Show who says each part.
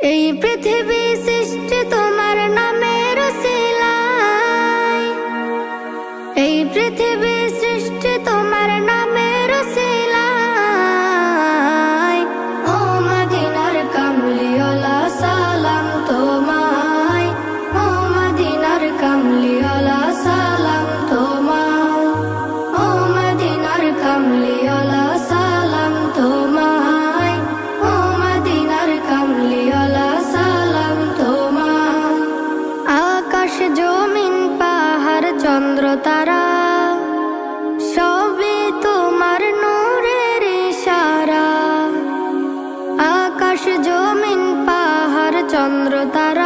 Speaker 1: এই পৃথিবী সৃষ্টি তোমার নামের উসিলায়, এই পৃথিবী সৃষ্টি তোমার নামের উসিলায়। ও মদিনার কামলিওয়ালা সালাম তোমায়, ও মদিনার কামলিওয়ালা সালাম তোমায়, ও মদিনার কামলিওয়ালা সালাম তোমায়, ও মদিনার কামলিওয়ালা সালাম তোমায়। আকাশ জমিন পাহাড় চন্দ্র তারা সবই তোমার নূরের ইশারা। আকাশ জমিন পাহাড় চন্দ্র তারা